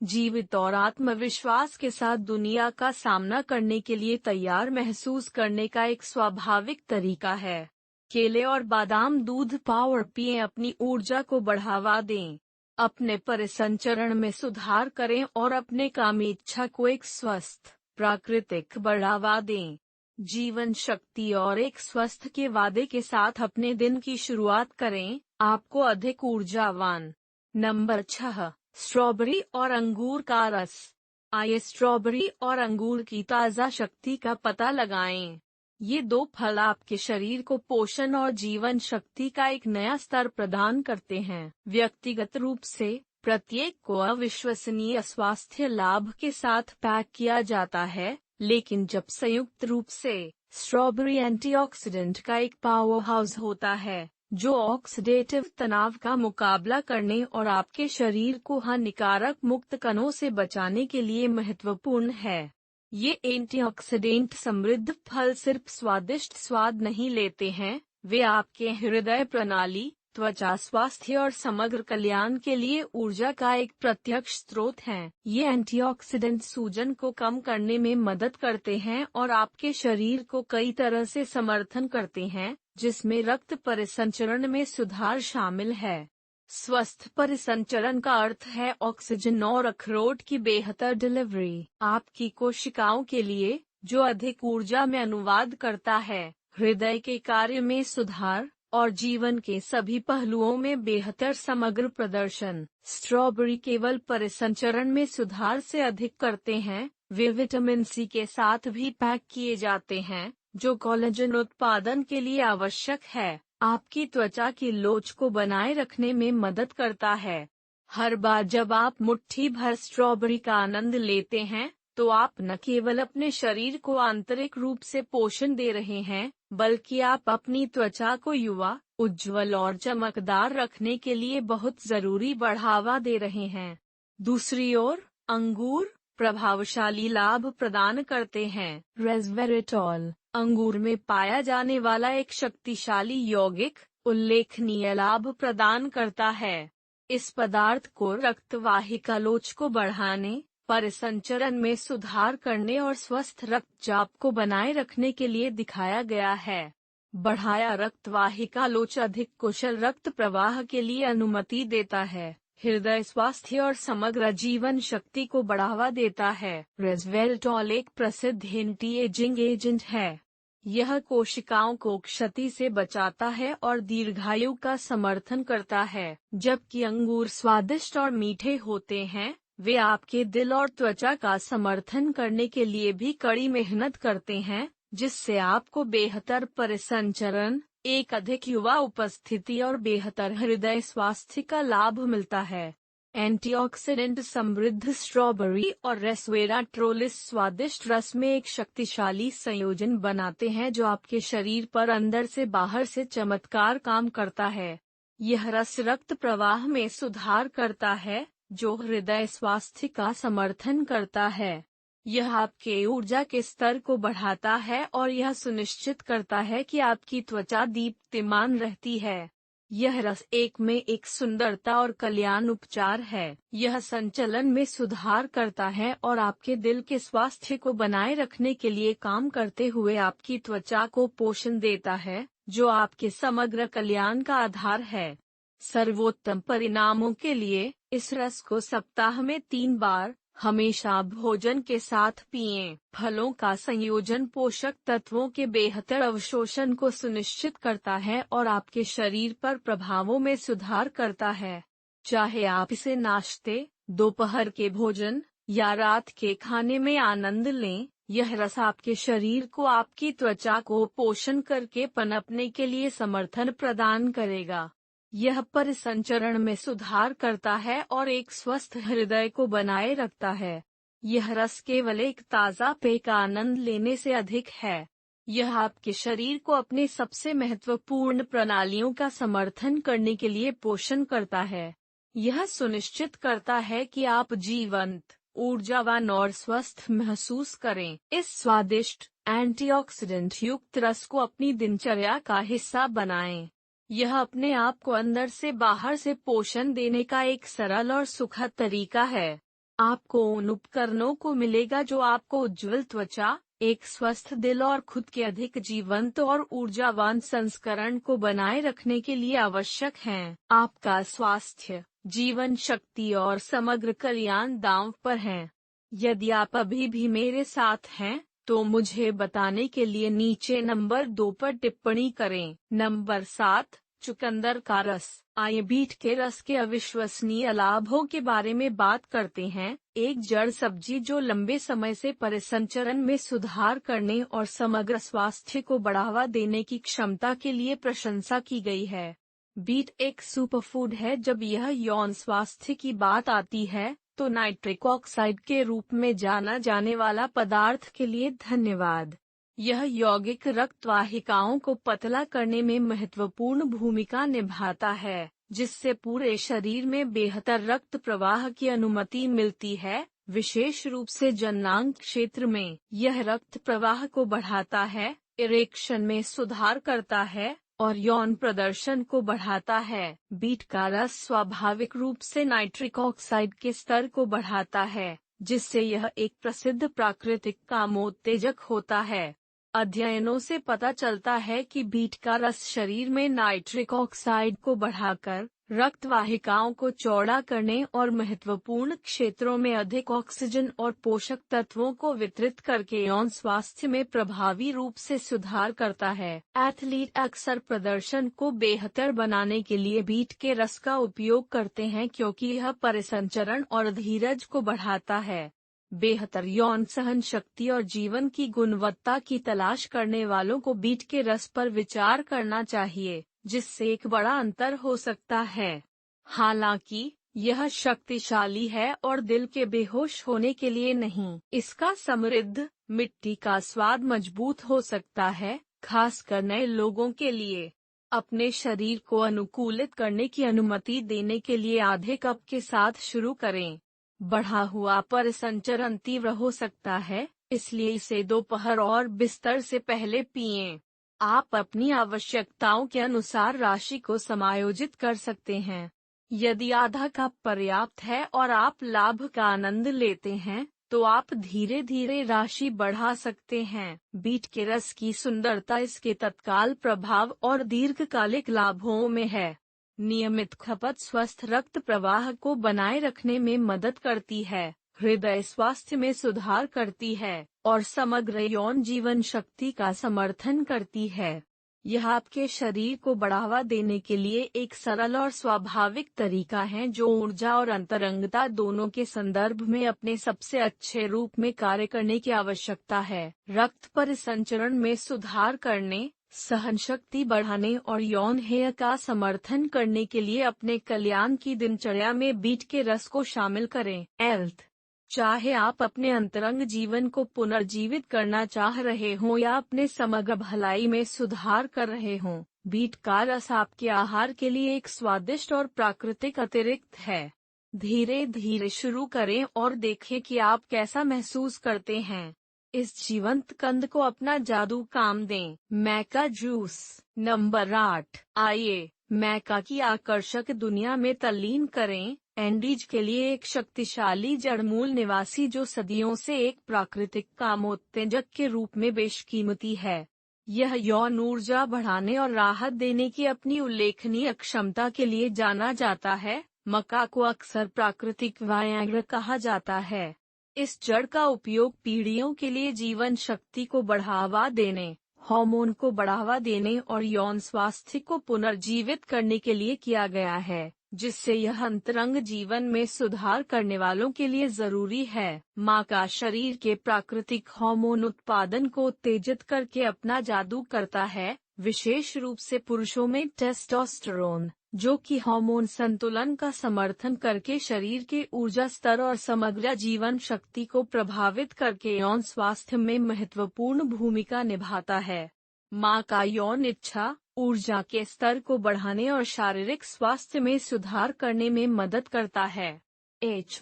जीवित और आत्मविश्वास के साथ दुनिया का सामना करने के लिए तैयार महसूस करने का एक स्वाभाविक तरीका है। केले और बादाम दूध पाउडर पिएं, अपनी ऊर्जा को बढ़ावा दें। अपने परिसंचरण में सुधार करें और अपने काम इच्छा को एक स्वस्थ प्राकृतिक बढ़ावा दें। जीवन शक्ति और एक स्वस्थ के वादे के साथ अपने दिन की शुरुआत करें, आपको अधिक ऊर्जावान। नंबर 6, स्ट्रॉबेरी और अंगूर का रस। आइए स्ट्रॉबेरी और अंगूर की ताज़ा शक्ति का पता लगाएं। ये दो फल आपके शरीर को पोषण और जीवन शक्ति का एक नया स्तर प्रदान करते हैं। व्यक्तिगत रूप से प्रत्येक को अविश्वसनीय स्वास्थ्य लाभ के साथ पैक किया जाता है, लेकिन जब संयुक्त रूप से, स्ट्रॉबेरी एंटीऑक्सीडेंट का एक पावर हाउस होता है जो ऑक्सीडेटिव तनाव का मुकाबला करने और आपके शरीर को हानिकारक मुक्त कणों से बचाने के लिए महत्वपूर्ण है। ये एंटीऑक्सीडेंट समृद्ध फल सिर्फ स्वादिष्ट स्वाद नहीं लेते हैं, वे आपके हृदय प्रणाली, त्वचा स्वास्थ्य और समग्र कल्याण के लिए ऊर्जा का एक प्रत्यक्ष स्रोत हैं। ये एंटीऑक्सीडेंट सूजन को कम करने में मदद करते हैं और आपके शरीर को कई तरह से समर्थन करते हैं, जिसमें रक्त परिसंचरण में सुधार शामिल है। स्वस्थ परिसंचरण का अर्थ है ऑक्सीजन और अखरोट की बेहतर डिलीवरी आपकी कोशिकाओं के लिए, जो अधिक ऊर्जा में अनुवाद करता है, हृदय के कार्य में सुधार और जीवन के सभी पहलुओं में बेहतर समग्र प्रदर्शन। स्ट्रॉबेरी केवल परिसंचरण में सुधार से अधिक करते हैं, वे विटामिन सी के साथ भी पैक किए जाते हैं, जो कोलेजन उत्पादन के लिए आवश्यक है। आपकी त्वचा की लोच को बनाए रखने में मदद करता है। हर बार जब आप मुट्ठी भर स्ट्रॉबेरी का आनंद लेते हैं, तो आप न केवल अपने शरीर को आंतरिक रूप से पोषण दे रहे हैं, बल्कि आप अपनी त्वचा को युवा, उज्ज्वल और चमकदार रखने के लिए बहुत जरूरी बढ़ावा दे रहे हैं। दूसरी ओर, अंगूर प्रभावशाली लाभ प्रदान करते हैं। रेस्वेरेट्रॉल अंगूर में पाया जाने वाला एक शक्तिशाली यौगिक उल्लेखनीय लाभ प्रदान करता है। इस पदार्थ को रक्तवाहिका लोच को बढ़ाने, परिसंचरण में सुधार करने और स्वस्थ रक्तचाप को बनाए रखने के लिए दिखाया गया है। बढ़ाया रक्तवाहिका लोच अधिक कुशल रक्त प्रवाह के लिए अनुमति देता है, हृदय स्वास्थ्य और समग्र जीवन शक्ति को बढ़ावा देता है। रेस्वेरेट्रॉल एक प्रसिद्ध एंटी एजिंग एजेंट है। यह कोशिकाओं को क्षति से बचाता है और दीर्घायु का समर्थन करता है। जबकि अंगूर स्वादिष्ट और मीठे होते हैं, वे आपके दिल और त्वचा का समर्थन करने के लिए भी कड़ी मेहनत करते हैं, जिससे आपको बेहतर परिसंचरण, एक अधिक युवा उपस्थिति और बेहतर हृदय स्वास्थ्य का लाभ मिलता है। एंटीऑक्सीडेंट समृद्ध स्ट्रॉबेरी और रेस्वेराट्रोल इस स्वादिष्ट रस में एक शक्तिशाली संयोजन बनाते हैं जो आपके शरीर पर अंदर से बाहर से चमत्कार काम करता है। यह रस रक्त प्रवाह में सुधार करता है, जो हृदय स्वास्थ्य का समर्थन करता है। यह आपके ऊर्जा के स्तर को बढ़ाता है और यह सुनिश्चित करता है कि आपकी त्वचा दीप्तिमान रहती है। यह रस एक में एक सुंदरता और कल्याण उपचार है। यह संचलन में सुधार करता है और आपके दिल के स्वास्थ्य को बनाए रखने के लिए काम करते हुए आपकी त्वचा को पोषण देता है, जो आपके समग्र कल्याण का आधार है। सर्वोत्तम परिणामों के लिए इस रस को सप्ताह में 3 बार हमेशा भोजन के साथ पिएं। फलों का संयोजन पोषक तत्वों के बेहतर अवशोषण को सुनिश्चित करता है और आपके शरीर पर प्रभावों में सुधार करता है। चाहे आप इसे नाश्ते, दोपहर के भोजन या रात के खाने में आनंद लें, यह रस आपके शरीर को आपकी त्वचा को पोषण करके पनपने के लिए समर्थन प्रदान करेगा। यह परिसंचरण में सुधार करता है और एक स्वस्थ हृदय को बनाए रखता है। यह रस केवल एक ताज़ा पेय का आनंद लेने से अधिक है। यह आपके शरीर को अपने सबसे महत्वपूर्ण प्रणालियों का समर्थन करने के लिए पोषण करता है। यह सुनिश्चित करता है कि आप जीवंत, ऊर्जावान और स्वस्थ महसूस करें। इस स्वादिष्ट एंटीऑक्सीडेंट युक्त रस को अपनी दिनचर्या का हिस्सा बनाएं। यह अपने आप को अंदर से बाहर से पोषण देने का एक सरल और सुखद तरीका है। आपको उन उपकरणों को मिलेगा जो आपको उज्ज्वल त्वचा, एक स्वस्थ दिल और खुद के अधिक जीवंत और ऊर्जावान संस्करण को बनाए रखने के लिए आवश्यक हैं। आपका स्वास्थ्य, जीवन शक्ति और समग्र कल्याण दांव पर है। यदि आप अभी भी मेरे साथ हैं, तो मुझे बताने के लिए नीचे नंबर 2 पर टिप्पणी करें। नंबर 7, चुकंदर का रस। आइए बीट के रस के अविश्वसनीय लाभों के बारे में बात करते हैं। एक जड़ सब्जी जो लंबे समय से परिसंचरण में सुधार करने और समग्र स्वास्थ्य को बढ़ावा देने की क्षमता के लिए प्रशंसा की गई है। बीट एक सुपरफूड है। जब यह यौन स्वास्थ्य की बात आती है, तो नाइट्रिक ऑक्साइड के रूप में जाना जाने वाला पदार्थ के लिए धन्यवाद। यह यौगिक रक्त वाहिकाओं को पतला करने में महत्वपूर्ण भूमिका निभाता है, जिससे पूरे शरीर में बेहतर रक्त प्रवाह की अनुमति मिलती है, विशेष रूप से जननांग क्षेत्र में। यह रक्त प्रवाह को बढ़ाता है, इरेक्शन में सुधार करता है और यौन प्रदर्शन को बढ़ाता है। बीट का रस स्वाभाविक रूप से नाइट्रिक ऑक्साइड के स्तर को बढ़ाता है, जिससे यह एक प्रसिद्ध प्राकृतिक कामोत्तेजक होता है। अध्ययनों से पता चलता है कि बीट का रस शरीर में नाइट्रिक ऑक्साइड को बढ़ाकर रक्त वाहिकाओं को चौड़ा करने और महत्वपूर्ण क्षेत्रों में अधिक ऑक्सीजन और पोषक तत्वों को वितरित करके यौन स्वास्थ्य में प्रभावी रूप से सुधार करता है। एथलीट अक्सर प्रदर्शन को बेहतर बनाने के लिए बीट के रस का उपयोग करते हैं, क्योंकि यह परिसंचरण और धीरज को बढ़ाता है। बेहतर यौन सहन शक्ति और जीवन की गुणवत्ता की तलाश करने वालों को बीट के रस पर विचार करना चाहिए, जिससे एक बड़ा अंतर हो सकता है। हालांकि यह शक्तिशाली है और दिल के बेहोश होने के लिए नहीं। इसका समृद्ध, मिट्टी का स्वाद मजबूत हो सकता है, खासकर नए लोगों के लिए। अपने शरीर को अनुकूलित करने की अनुमति देने के लिए आधे कप के साथ शुरू करें। बढ़ा हुआ परिसंचरण तीव्र हो सकता है, इसलिए इसे दोपहर और बिस्तर से पहले पिएं। आप अपनी आवश्यकताओं के अनुसार राशि को समायोजित कर सकते हैं। यदि आधा कप पर्याप्त है और आप लाभ का आनंद लेते हैं, तो आप धीरे धीरे राशि बढ़ा सकते हैं। बीट के रस की सुंदरता इसके तत्काल प्रभाव और दीर्घकालिक लाभों में है। नियमित खपत स्वस्थ रक्त प्रवाह को बनाए रखने में मदद करती है, हृदय स्वास्थ्य में सुधार करती है और समग्र यौन जीवन शक्ति का समर्थन करती है। यह आपके शरीर को बढ़ावा देने के लिए एक सरल और स्वाभाविक तरीका है, जो ऊर्जा और अंतरंगता दोनों के संदर्भ में अपने सबसे अच्छे रूप में कार्य करने की आवश्यकता है। रक्त परिसंचरण में सुधार करने, सहन शक्ति बढ़ाने और यौन हेय का समर्थन करने के लिए अपने कल्याण की दिनचर्या में बीट के रस को शामिल करें। हेल्थ, चाहे आप अपने अंतरंग जीवन को पुनर्जीवित करना चाह रहे हों या अपने समग्र भलाई में सुधार कर रहे हों, बीट का रस आपके आहार के लिए एक स्वादिष्ट और प्राकृतिक अतिरिक्त है। धीरे धीरे शुरू करें और देखें कि आप कैसा महसूस करते हैं। इस जीवंत कंद को अपना जादू काम दें। मैका जूस। नंबर 8, आइए मैका की आकर्षक दुनिया में तल्लीन करें। एंडीज के लिए एक शक्तिशाली जड़मूल निवासी जो सदियों से एक प्राकृतिक कामोत्तेजक के रूप में बेशकीमती है। यह यौन ऊर्जा बढ़ाने और राहत देने की अपनी उल्लेखनीय क्षमता के लिए जाना जाता है। मका को अक्सर प्राकृतिक वायाग्रा कहा जाता है। इस जड़ का उपयोग पीढ़ियों के लिए जीवन शक्ति को बढ़ावा देने, हार्मोन को बढ़ावा देने और यौन स्वास्थ्य को पुनर्जीवित करने के लिए किया गया है, जिससे यह अंतरंग जीवन में सुधार करने वालों के लिए जरूरी है। माका शरीर के प्राकृतिक हार्मोन उत्पादन को उत्तेजित करके अपना जादू करता है, विशेष रूप से पुरुषों में टेस्टोस्टेरोन, जो कि हार्मोन संतुलन का समर्थन करके शरीर के ऊर्जा स्तर और समग्र जीवन शक्ति को प्रभावित करके यौन स्वास्थ्य में महत्वपूर्ण भूमिका निभाता है। माँ का यौन इच्छा, ऊर्जा के स्तर को बढ़ाने और शारीरिक स्वास्थ्य में सुधार करने में मदद करता है।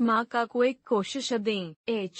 माँ का को एक कोशिश दें।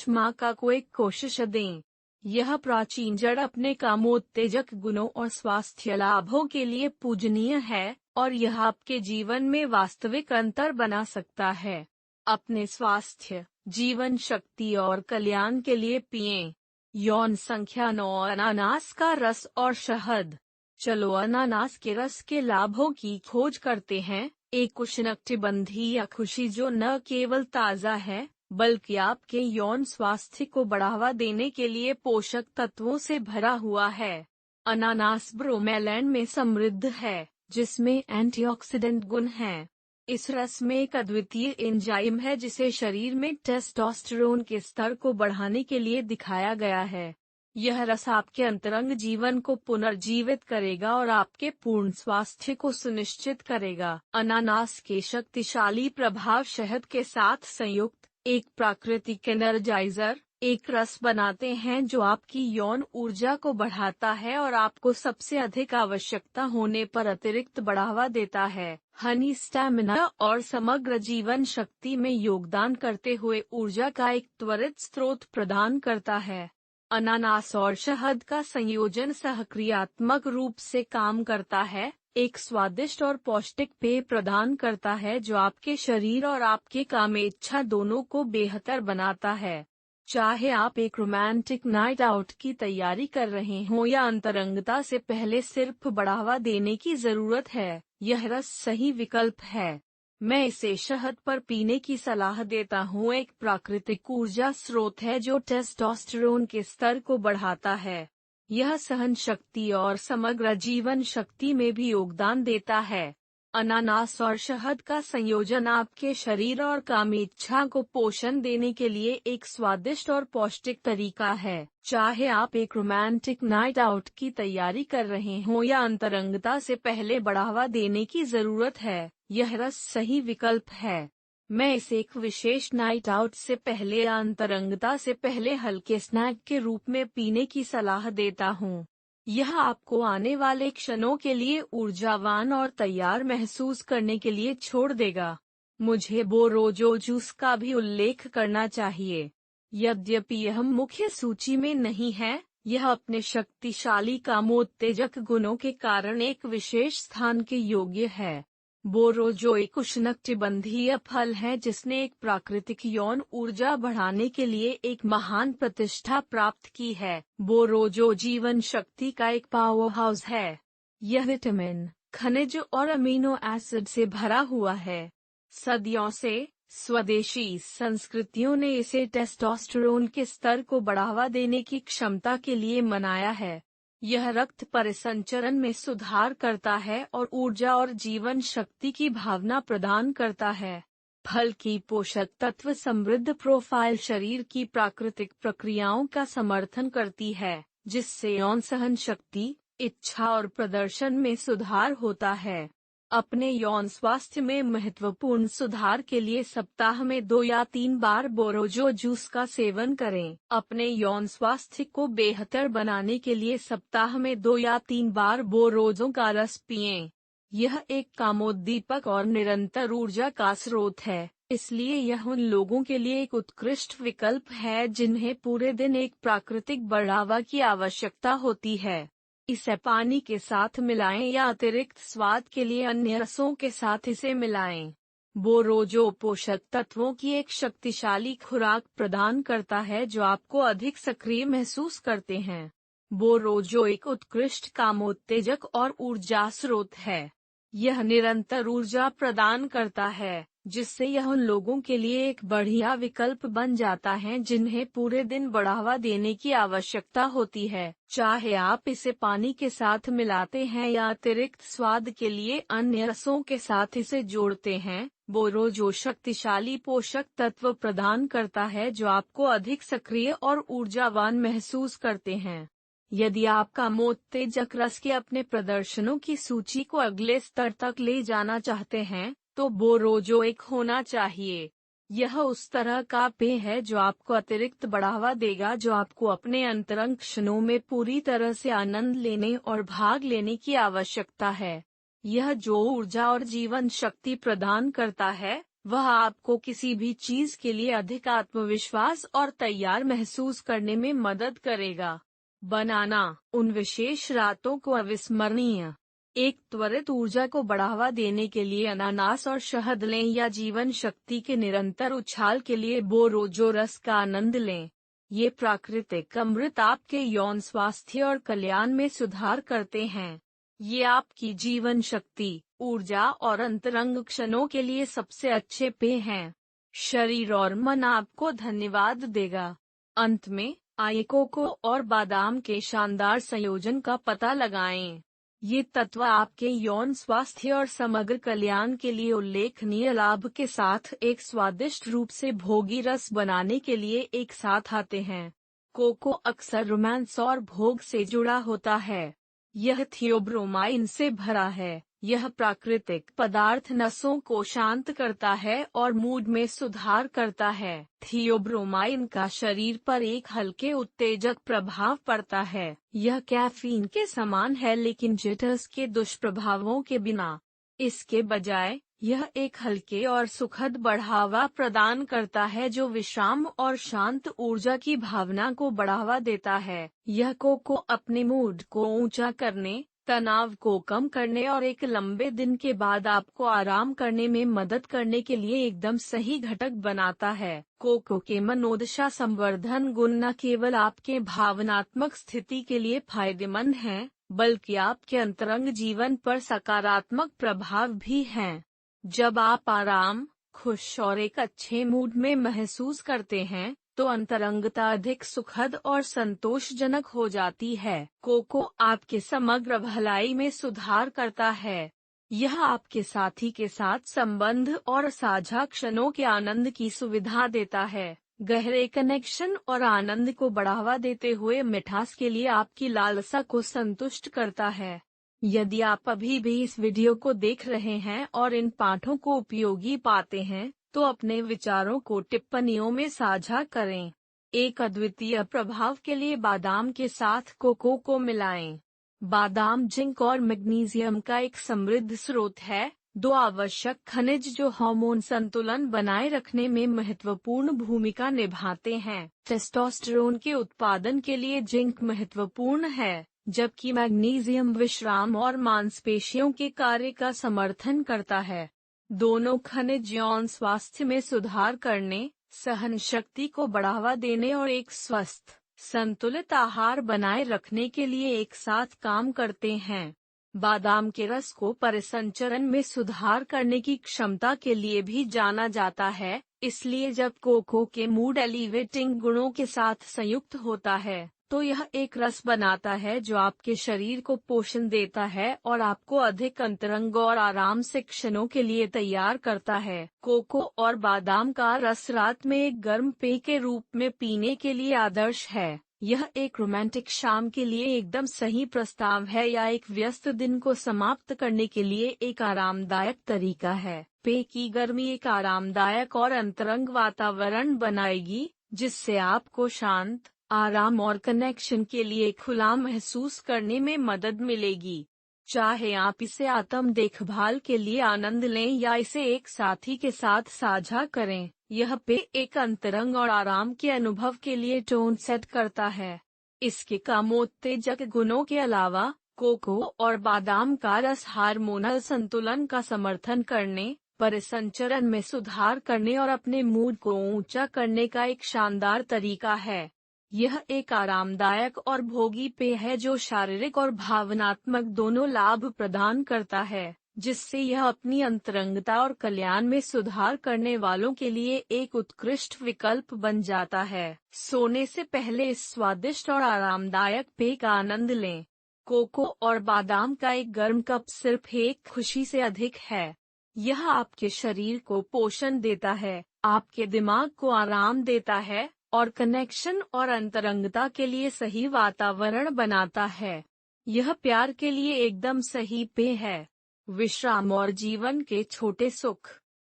माँ का को एक कोशिश दें। यह प्राचीन जड़ अपने कामोत्तेजक गुणों और स्वास्थ्य लाभों के लिए पूजनीय है और यह आपके जीवन में वास्तविक अंतर बना सकता है। अपने स्वास्थ्य, जीवन शक्ति और कल्याण के लिए पिएं। यौन संख्या 9, अनानास का रस और शहद। चलो अनानास के रस के लाभों की खोज करते हैं। एक उष्णकटिबंधीय खुशी जो न केवल ताज़ा है बल्कि आपके यौन स्वास्थ्य को बढ़ावा देने के लिए पोषक तत्वों से भरा हुआ है। अनानास ब्रोमेलैन में समृद्ध है, जिसमें एंटीऑक्सीडेंट गुण हैं। इस रस में एक अद्वितीय एंजाइम है जिसे शरीर में टेस्टोस्टेरोन के स्तर को बढ़ाने के लिए दिखाया गया है। यह रस आपके अंतरंग जीवन को पुनर्जीवित करेगा और आपके पूर्ण स्वास्थ्य को सुनिश्चित करेगा। अनानास के शक्तिशाली प्रभाव शहद के साथ संयुक्त एक प्राकृतिक एनर्जाइजर, एक रस बनाते हैं जो आपकी यौन ऊर्जा को बढ़ाता है और आपको सबसे अधिक आवश्यकता होने पर अतिरिक्त बढ़ावा देता है। हनी स्टैमिना और समग्र जीवन शक्ति में योगदान करते हुए ऊर्जा का एक त्वरित स्रोत प्रदान करता है। अनानास और शहद का संयोजन सहक्रियात्मक रूप से काम करता है, एक स्वादिष्ट और पौष्टिक पेय प्रदान करता है जो आपके शरीर और आपके कामेच्छा दोनों को बेहतर बनाता है। चाहे आप एक रोमांटिक नाइट आउट की तैयारी कर रहे हों या अंतरंगता से पहले सिर्फ बढ़ावा देने की जरूरत है, यह रस सही विकल्प है। मैं इसे शहद पर पीने की सलाह देता हूँ। एक प्राकृतिक ऊर्जा स्रोत है जो टेस्टोस्टेरोन के स्तर को बढ़ाता है। यह सहन शक्ति और समग्र जीवन शक्ति में भी योगदान देता है। अनानास और शहद का संयोजन आपके शरीर और कामेच्छा को पोषण देने के लिए एक स्वादिष्ट और पौष्टिक तरीका है। चाहे आप एक रोमांटिक नाइट आउट की तैयारी कर रहे हों या अंतरंगता से पहले बढ़ावा देने की जरूरत है, यह रस सही विकल्प है। मैं इसे एक विशेष नाइट आउट से पहले या अंतरंगता से पहले हल्के स्नैक के रूप में पीने की सलाह देता हूँ। यह आपको आने वाले क्षणों के लिए ऊर्जावान और तैयार महसूस करने के लिए छोड़ देगा। मुझे बोरोजो जूस का भी उल्लेख करना चाहिए। यद्यपि यह मुख्य सूची में नहीं है, यह अपने शक्तिशाली कामोत्तेजक गुणों के कारण एक विशेष स्थान के योग्य है। बोरोजो एक उष्णकटिबंधीय फल है जिसने एक प्राकृतिक यौन ऊर्जा बढ़ाने के लिए एक महान प्रतिष्ठा प्राप्त की है। बोरोजो जीवन शक्ति का एक पावर हाउस है। यह विटामिन, खनिज और अमीनो एसिड से भरा हुआ है। सदियों से स्वदेशी संस्कृतियों ने इसे टेस्टोस्टेरोन के स्तर को बढ़ावा देने की क्षमता के लिए मनाया है। यह रक्त परिसंचरण में सुधार करता है और ऊर्जा और जीवन शक्ति की भावना प्रदान करता है। फल की पोषक तत्व समृद्ध प्रोफाइल शरीर की प्राकृतिक प्रक्रियाओं का समर्थन करती है, जिससे यौन सहन शक्ति, इच्छा और प्रदर्शन में सुधार होता है। अपने यौन स्वास्थ्य में महत्वपूर्ण सुधार के लिए सप्ताह में 2 या 3 बार बोरोजो जूस का सेवन करें। अपने यौन स्वास्थ्य को बेहतर बनाने के लिए सप्ताह में 2 या 3 बार बोरोजो का रस पिएं। यह एक कामोद्दीपक और निरंतर ऊर्जा का स्रोत है, इसलिए यह उन लोगों के लिए एक उत्कृष्ट विकल्प है जिन्हें पूरे दिन एक प्राकृतिक बढ़ावा की आवश्यकता होती है। इसे पानी के साथ मिलाएं या अतिरिक्त स्वाद के लिए अन्य रसों के साथ इसे मिलाएं। बोरोजो पोषक तत्वों की एक शक्तिशाली खुराक प्रदान करता है जो आपको अधिक सक्रिय महसूस करते हैं। बोरोजो एक उत्कृष्ट कामोत्तेजक और ऊर्जा स्रोत है। यह निरंतर ऊर्जा प्रदान करता है, जिससे यह उन लोगों के लिए एक बढ़िया विकल्प बन जाता है जिन्हें पूरे दिन बढ़ावा देने की आवश्यकता होती है। चाहे आप इसे पानी के साथ मिलाते हैं या अतिरिक्त स्वाद के लिए अन्य रसों के साथ इसे जोड़ते हैं, बोरोजो शक्तिशाली पोषक तत्व प्रदान करता है जो आपको अधिक सक्रिय और ऊर्जावान महसूस करते हैं। यदि आप कामोत्तेजक रस के अपने प्रदर्शनों की सूची को अगले स्तर तक ले जाना चाहते हैं, तो बोरोजो एक होना चाहिए। यह उस तरह का पेय है जो आपको अतिरिक्त बढ़ावा देगा, जो आपको अपने अंतरंग क्षणों में पूरी तरह से आनंद लेने और भाग लेने की आवश्यकता है। यह जो ऊर्जा और जीवन शक्ति प्रदान करता है, वह आपको किसी भी चीज के लिए अधिक आत्मविश्वास और तैयार महसूस करने में मदद करेगा। बनाना उन विशेष रातों को अविस्मरणीय। एक त्वरित ऊर्जा को बढ़ावा देने के लिए अनानास और शहद लें या जीवन शक्ति के निरंतर उछाल के लिए बोरोजो रस का आनंद लें। ये प्राकृतिक अमृत आपके यौन स्वास्थ्य और कल्याण में सुधार करते हैं। ये आपकी जीवन शक्ति, ऊर्जा और अंतरंग क्षणों के लिए सबसे अच्छे पेय हैं। शरीर और मन आपको धन्यवाद देगा। अंत में आइए कोको और बादाम के शानदार संयोजन का पता लगाएं। ये तत्व आपके यौन स्वास्थ्य और समग्र कल्याण के लिए उल्लेखनीय लाभ के साथ एक स्वादिष्ट रूप से भोगी रस बनाने के लिए एक साथ आते हैं। कोको अक्सर रोमांस और भोग से जुड़ा होता है। यह थियोब्रोमाइन से भरा है। यह प्राकृतिक पदार्थ नसों को शांत करता है और मूड में सुधार करता है। थियोब्रोमाइन का शरीर पर एक हल्के उत्तेजक प्रभाव पड़ता है। यह कैफीन के समान है लेकिन जिटर्स के दुष्प्रभावों के बिना। इसके बजाय यह एक हल्के और सुखद बढ़ावा प्रदान करता है जो विश्राम और शांत ऊर्जा की भावना को बढ़ावा देता है। यह कोको अपने मूड को ऊंचा करने, तनाव को कम करने और एक लंबे दिन के बाद आपको आराम करने में मदद करने के लिए एकदम सही घटक बनाता है। कोको के मनोदशा संवर्धन गुण न केवल आपके भावनात्मक स्थिति के लिए फायदेमंद हैं, बल्कि आपके अंतरंग जीवन पर सकारात्मक प्रभाव भी हैं। जब आप आराम, खुश और एक अच्छे मूड में महसूस करते हैं, तो अंतरंगता अधिक सुखद और संतोषजनक हो जाती है। कोको आपके समग्र भलाई में सुधार करता है। यह आपके साथी के साथ संबंध और साझा क्षणों के आनंद की सुविधा देता है। गहरे कनेक्शन और आनंद को बढ़ावा देते हुए मिठास के लिए आपकी लालसा को संतुष्ट करता है। यदि आप अभी भी इस वीडियो को देख रहे हैं और इन पाठों को उपयोगी पाते हैं, तो अपने विचारों को टिप्पणियों में साझा करें। एक अद्वितीय प्रभाव के लिए बादाम के साथ कोको को मिलाएं। बादाम जिंक और मैग्नीशियम का एक समृद्ध स्रोत है, दो आवश्यक खनिज जो हार्मोन संतुलन बनाए रखने में महत्वपूर्ण भूमिका निभाते हैं। टेस्टोस्टेरोन के उत्पादन के लिए जिंक महत्वपूर्ण है, जबकि मैग्नीशियम विश्राम और मांसपेशियों के कार्य का समर्थन करता है। दोनों खनिज यौन स्वास्थ्य में सुधार करने, सहन शक्ति को बढ़ावा देने और एक स्वस्थ, संतुलित आहार बनाए रखने के लिए एक साथ काम करते हैं। बादाम के रस को परिसंचरण में सुधार करने की क्षमता के लिए भी जाना जाता है, इसलिए जब कोको के मूड एलिवेटिंग गुणों के साथ संयुक्त होता है, तो यह एक रस बनाता है जो आपके शरीर को पोषण देता है और आपको अधिक अंतरंग और आराम से क्षणों के लिए तैयार करता है। कोको और बादाम का रस रात में एक गर्म पेय के रूप में पीने के लिए आदर्श है। यह एक रोमांटिक शाम के लिए एकदम सही प्रस्ताव है या एक व्यस्त दिन को समाप्त करने के लिए एक आरामदायक तरीका है। पेय की गर्मी एक आरामदायक और अंतरंग वातावरण बनाएगी, जिससे आपको शांत, आराम और कनेक्शन के लिए खुला महसूस करने में मदद मिलेगी। चाहे आप इसे आत्म देखभाल के लिए आनंद लें या इसे एक साथी के साथ साझा करें, यह पेय एक अंतरंग और आराम के अनुभव के लिए टोन सेट करता है। इसके कामोत्तेजक गुणों के अलावा कोको और बादाम का रस हार्मोनल संतुलन का समर्थन करने, परिसंचरण में सुधार करने और अपने मूड को ऊंचा करने का एक शानदार तरीका है। यह एक आरामदायक और भोगी पेय है जो शारीरिक और भावनात्मक दोनों लाभ प्रदान करता है, जिससे यह अपनी अंतरंगता और कल्याण में सुधार करने वालों के लिए एक उत्कृष्ट विकल्प बन जाता है। सोने से पहले इस स्वादिष्ट और आरामदायक पेय का आनंद लें। कोको और बादाम का एक गर्म कप सिर्फ एक खुशी से अधिक है। यह आपके शरीर को पोषण देता है, आपके दिमाग को आराम देता है और कनेक्शन और अंतरंगता के लिए सही वातावरण बनाता है। यह प्यार के लिए एकदम सही पेय है। विश्राम और जीवन के छोटे सुख।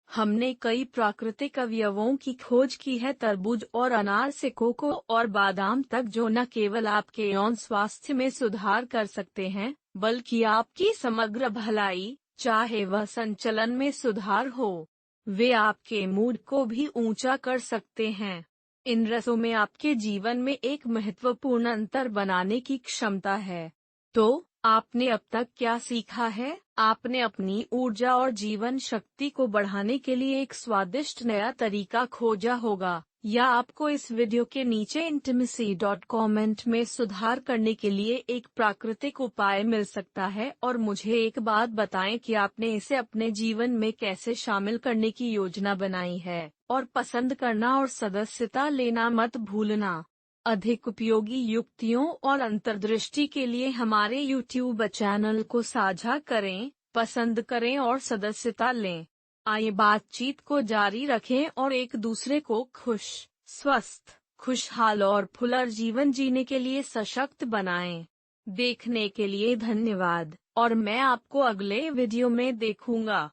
हमने कई प्राकृतिक अवयवों की खोज की है, तरबूज और अनार से कोको और बादाम तक, जो न केवल आपके यौन स्वास्थ्य में सुधार कर सकते हैं, बल्कि आपकी समग्र भलाई, चाहे वह संचलन में सुधार हो, वे आपके मूड को भी ऊंचा कर सकते हैं। इन रसों में आपके जीवन में एक महत्वपूर्ण अंतर बनाने की क्षमता है। तो आपने अब तक क्या सीखा है? आपने अपनी ऊर्जा और जीवन शक्ति को बढ़ाने के लिए एक स्वादिष्ट नया तरीका खोजा होगा, या आपको इस वीडियो के नीचे intimacy.comment में सुधार करने के लिए एक प्राकृतिक उपाय मिल सकता है, और मुझे एक बात बताएं कि आपने इसे अपने जीवन में कैसे शामिल करने की योजना बनाई है, और पसंद करना और सदस्यता लेना मत भूलना। अधिक उपयोगी युक्तियों और अंतर्दृष्टि के लिए हमारे YouTube चैनल को साझा करें, पसंद करें और सदस्यता लें। आइए बातचीत को जारी रखें और एक दूसरे को खुश, स्वस्थ, खुशहाल और फुलर जीवन जीने के लिए सशक्त बनाएं। देखने के लिए धन्यवाद, और मैं आपको अगले वीडियो में देखूंगा।